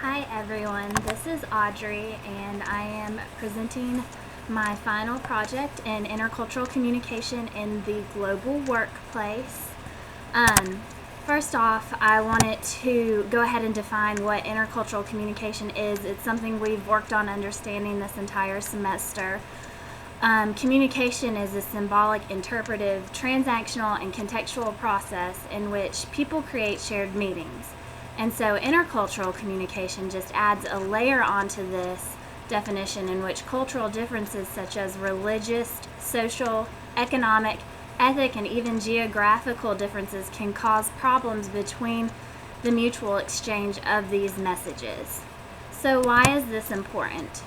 Hi everyone, this is Audrey and I am presenting my final project in intercultural communication in the global workplace. First off, I wanted to go ahead and define what intercultural communication is. It's something we've worked on understanding this entire semester. Communication is a symbolic, interpretive, transactional, and contextual process in which people create shared meanings. And so intercultural communication just adds a layer onto this definition in which cultural differences such as religious, social, economic, ethnic, and even geographical differences can cause problems between the mutual exchange of these messages. So why is this important?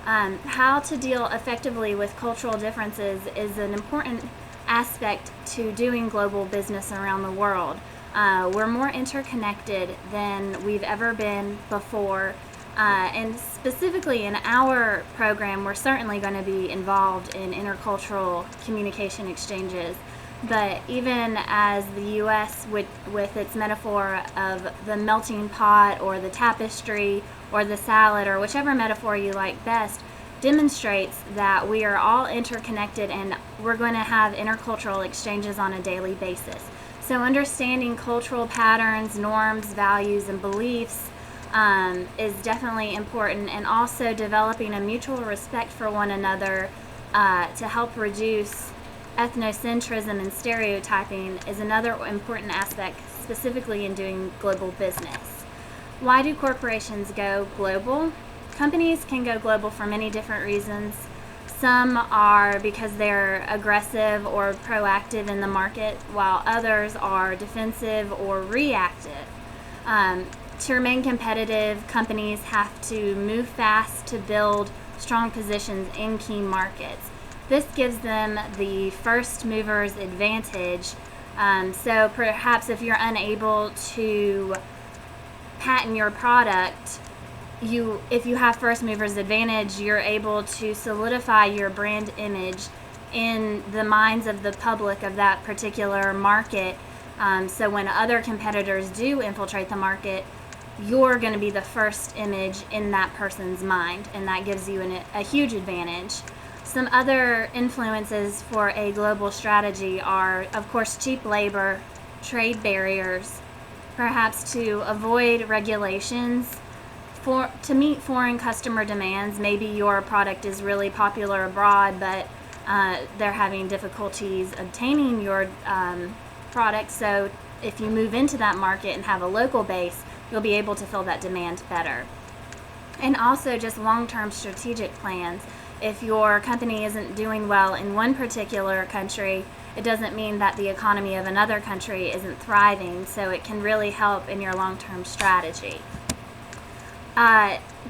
How to deal effectively with cultural differences is an important aspect to doing global business around the world. We're more interconnected than we've ever been before. And specifically in our program, we're certainly going to be involved in intercultural communication exchanges. But even as the U.S., with its metaphor of the melting pot or the tapestry or the salad or whichever metaphor you like best, demonstrates that we are all interconnected and we're going to have intercultural exchanges on a daily basis. So understanding cultural patterns, norms, values, and beliefs is definitely important, and also developing a mutual respect for one another to help reduce ethnocentrism and stereotyping is another important aspect, specifically in doing global business. Why do corporations go global? Companies can go global for many different reasons. Some are because they're aggressive or proactive in the market, while others are defensive or reactive. To remain competitive, companies have to move fast to build strong positions in key markets. This gives them the first mover's advantage. So perhaps if you're unable to patent your product, if you have first mover's advantage, you're able to solidify your brand image in the minds of the public of that particular market. So when other competitors do infiltrate the market, you're going to be the first image in that person's mind, and that gives you a huge advantage. Some other influences for a global strategy are, of course, cheap labor, trade barriers, perhaps to avoid regulations, to meet foreign customer demands. Maybe your product is really popular abroad, but they're having difficulties obtaining your product. So if you move into that market and have a local base, you'll be able to fill that demand better. And also just long-term strategic plans. If your company isn't doing well in one particular country, it doesn't mean that the economy of another country isn't thriving, so it can really help in your long-term strategy.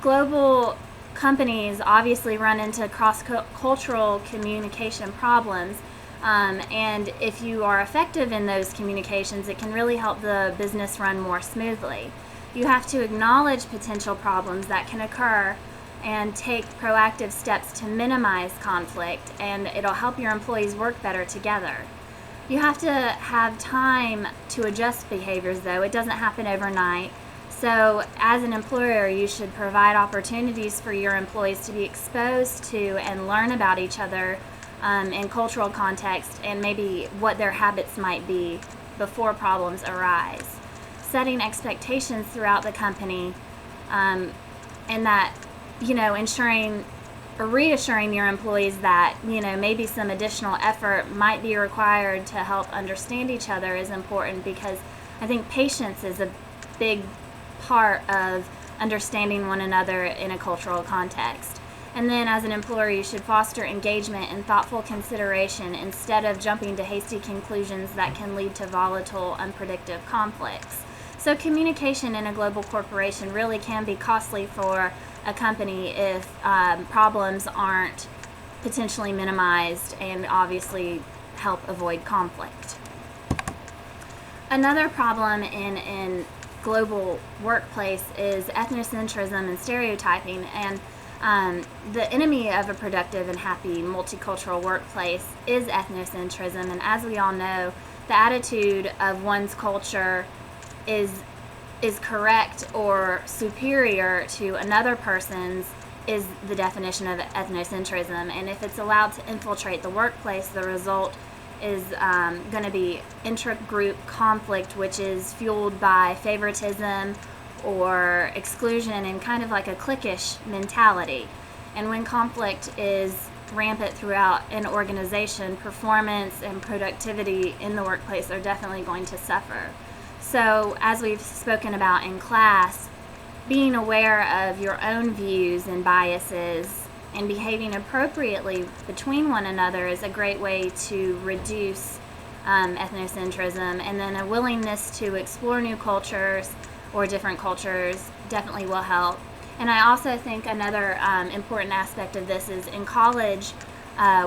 Global companies obviously run into cross-cultural communication problems, and if you are effective in those communications, it can really help the business run more smoothly. You have to acknowledge potential problems that can occur and take proactive steps to minimize conflict, and it'll help your employees work better together. You have to have time to adjust behaviors, though. It doesn't happen overnight. So as an employer, you should provide opportunities for your employees to be exposed to and learn about each other in cultural context, and maybe what their habits might be before problems arise. Setting expectations throughout the company, and that, ensuring or reassuring your employees that, maybe some additional effort might be required to help understand each other is important, because I think patience is a big part of understanding one another in a cultural context. And then as an employer, you should foster engagement and thoughtful consideration instead of jumping to hasty conclusions that can lead to volatile, unpredictable conflicts. So communication in a global corporation really can be costly for a company if problems aren't potentially minimized and obviously help avoid conflict. Another problem in global workplace is ethnocentrism and stereotyping, and the enemy of a productive and happy multicultural workplace is ethnocentrism. And as we all know, the attitude of one's culture is is correct or superior to another person's is the definition of ethnocentrism. And if it's allowed to infiltrate the workplace, the result is going to be intra-group conflict, which is fueled by favoritism or exclusion and kind of like a cliquish mentality. And when conflict is rampant throughout an organization, performance and productivity in the workplace are definitely going to suffer. So, as we've spoken about in class, being aware of your own views and biases and behaving appropriately between one another is a great way to reduce ethnocentrism, and then a willingness to explore new cultures or different cultures definitely will help. And I also think another important aspect of this is in college,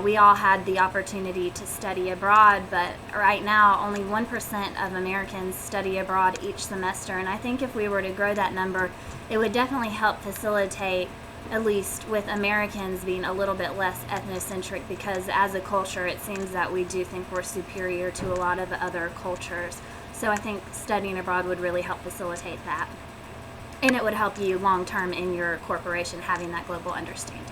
we all had the opportunity to study abroad, but right now only 1% of Americans study abroad each semester. And I think if we were to grow that number, it would definitely help facilitate, at least with Americans being a little bit less ethnocentric, because as a culture, it seems that we do think we're superior to a lot of other cultures. So I think studying abroad would really help facilitate that. And it would help you long term in your corporation having that global understanding.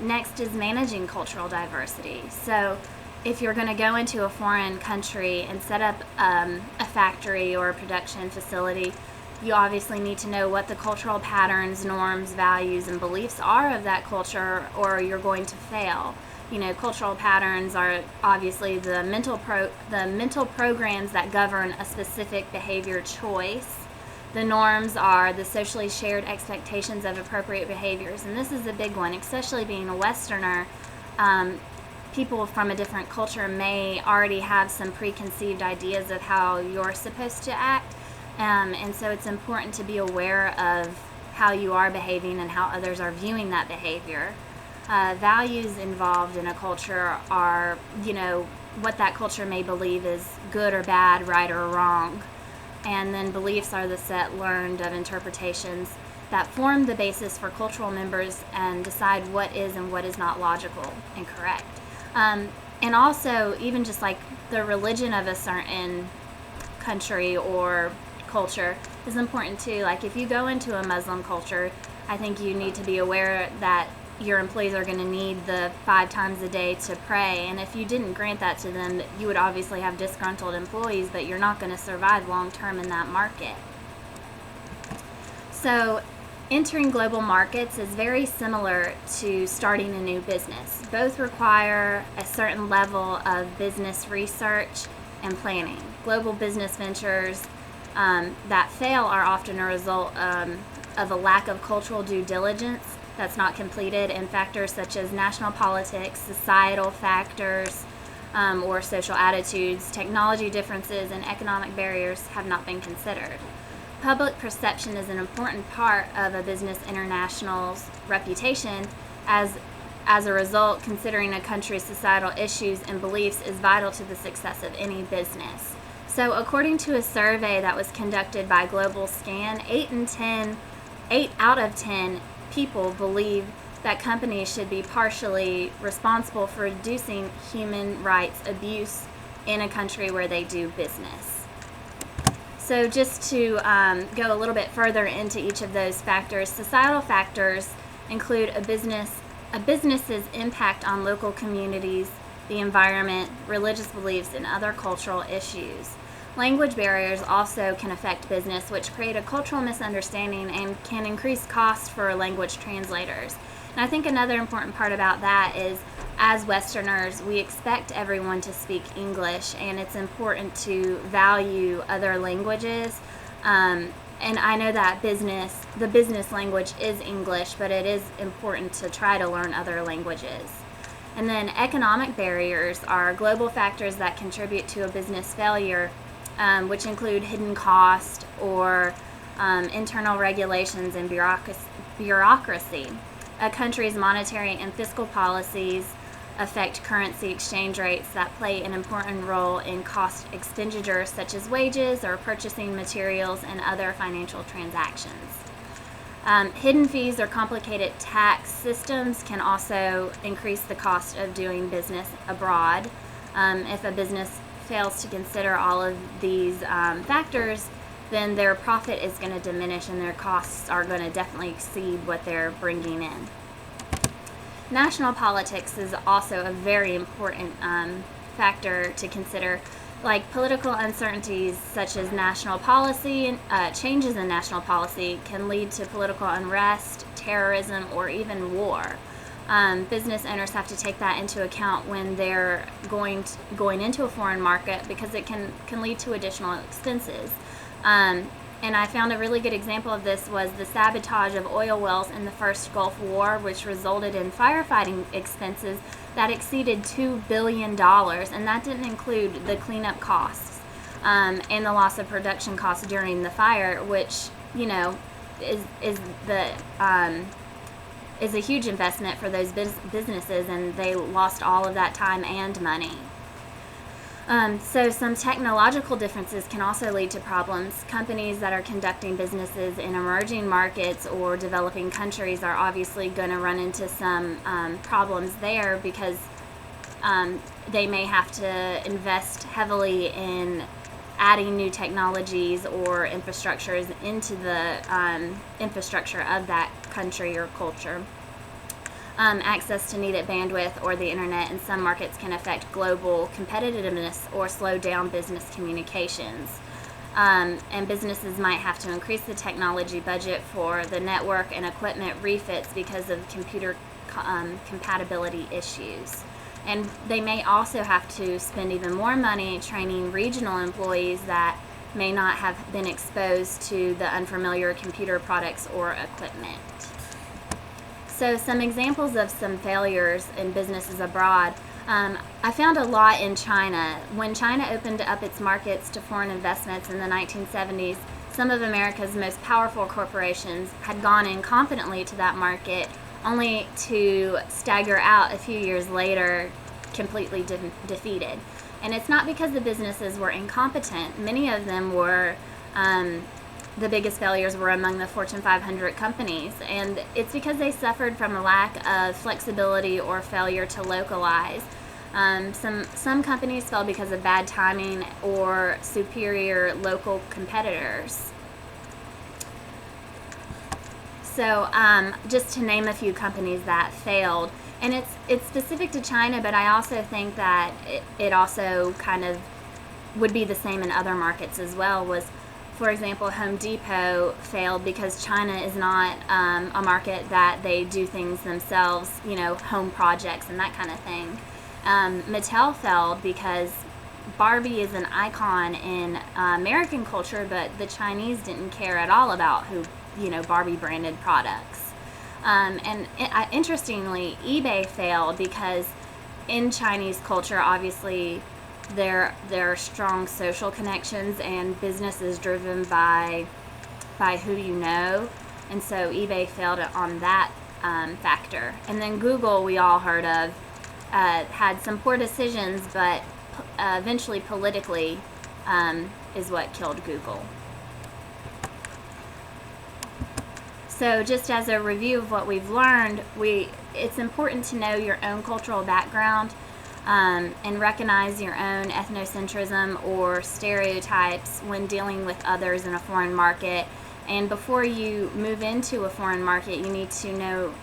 Next is managing cultural diversity. So if you're going to go into a foreign country and set up a factory or a production facility, you obviously need to know what the cultural patterns, norms, values, and beliefs are of that culture, or you're going to fail. You know, cultural patterns are obviously the mental programs that govern a specific behavior choice. The norms are the socially shared expectations of appropriate behaviors, and this is a big one, especially being a Westerner. People from a different culture may already have some preconceived ideas of how you're supposed to act, and so it's important to be aware of how you are behaving and how others are viewing that behavior. Values involved in a culture are, you know, what that culture may believe is good or bad, right or wrong. And then beliefs are the set learned of interpretations that form the basis for cultural members and decide what is and what is not logical and correct. And also, even just like the religion of a certain country or culture is important too. Like if you go into a Muslim culture, I think you need to be aware that your employees are going to need the 5 times a day to pray, and if you didn't grant that to them, you would obviously have disgruntled employees, but you're not going to survive long term in that market. So entering global markets is very similar to starting a new business. Both require a certain level of business research and planning. Global business ventures that fail are often a result of a lack of cultural due diligence that's not completed, and factors such as national politics, societal factors, or social attitudes, technology differences, and economic barriers have not been considered. Public perception is an important part of a business international's reputation. As a result, considering a country's societal issues and beliefs is vital to the success of any business. So according to a survey that was conducted by Global Scan, 8 out of 10 people believe that companies should be partially responsible for reducing human rights abuse in a country where they do business. So just to go a little bit further into each of those factors, societal factors include a business's impact on local communities, the environment, religious beliefs, and other cultural issues. Language barriers also can affect business, which create a cultural misunderstanding and can increase costs for language translators. And I think another important part about that is, as Westerners, we expect everyone to speak English, and it's important to value other languages. And I know that the business language is English, but it is important to try to learn other languages. And then economic barriers are global factors that contribute to a business failure, which include hidden cost or internal regulations and bureaucracy. A country's monetary and fiscal policies affect currency exchange rates that play an important role in cost expenditures such as wages or purchasing materials and other financial transactions. Hidden fees or complicated tax systems can also increase the cost of doing business abroad. If a business fails to consider all of these factors, then their profit is going to diminish and their costs are going to definitely exceed what they're bringing in. National politics is also a very important factor to consider. Like political uncertainties such as national policy, changes in national policy can lead to political unrest, terrorism, or even war. Business owners have to take that into account when they're going into a foreign market, because it can lead to additional expenses. And I found a really good example of this was the sabotage of oil wells in the first Gulf War, which resulted in firefighting expenses that exceeded $2 billion, and that didn't include the cleanup costs and the loss of production costs during the fire, which, you know, is a huge investment for those businesses, and they lost all of that time and money. So some technological differences can also lead to problems. Companies that are conducting businesses in emerging markets or developing countries are obviously going to run into some problems there, because they may have to invest heavily in adding new technologies or infrastructures into the infrastructure of that country or culture. Access to needed bandwidth or the internet in some markets can affect global competitiveness or slow down business communications. And businesses might have to increase the technology budget for the network and equipment refits because of computer compatibility issues. And they may also have to spend even more money training regional employees that may not have been exposed to the unfamiliar computer products or equipment. So some examples of some failures in businesses abroad. I found a lot in China. When China opened up its markets to foreign investments in the 1970s, some of America's most powerful corporations had gone in confidently to that market, only to stagger out a few years later, completely defeated. And it's not because the businesses were incompetent. Many of them were the biggest failures were among the Fortune 500 companies, and it's because they suffered from a lack of flexibility or failure to localize. Some companies fell because of bad timing or superior local competitors. So just to name a few companies that failed, and it's specific to China, but I also think that it also kind of would be the same in other markets as well. Was, for example, Home Depot failed because China is not a market that they do things themselves, you know, home projects and that kind of thing. Mattel failed because Barbie is an icon in American culture, but the Chinese didn't care at all about who, you know, Barbie branded products. Interestingly, eBay failed because in Chinese culture, obviously, there are strong social connections, and business is driven by who you know, and so eBay failed on that factor. And then Google, we all heard of, had some poor decisions, but eventually politically is what killed Google. So just as a review of what we've learned, it's important to know your own cultural background and recognize your own ethnocentrism or stereotypes when dealing with others in a foreign market. And before you move into a foreign market, you need to know,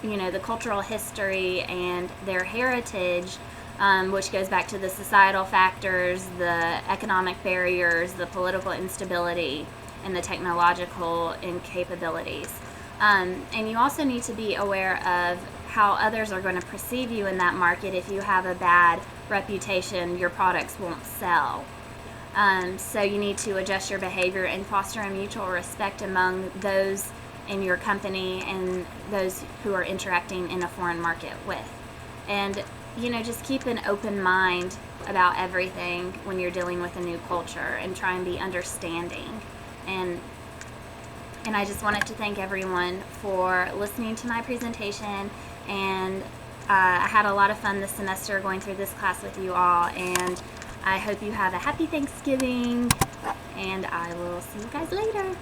you know, the cultural history and their heritage, which goes back to the societal factors, the economic barriers, the political instability, and the technological incapabilities. And you also need to be aware of how others are going to perceive you in that market. If you have a bad reputation, your products won't sell. So you need to adjust your behavior and foster a mutual respect among those in your company and those who are interacting in a foreign market with. And, you know, just keep an open mind about everything when you're dealing with a new culture, and try and be understanding. And I just wanted to thank everyone for listening to my presentation, and I had a lot of fun this semester going through this class with you all, and I hope you have a happy Thanksgiving, and I will see you guys later.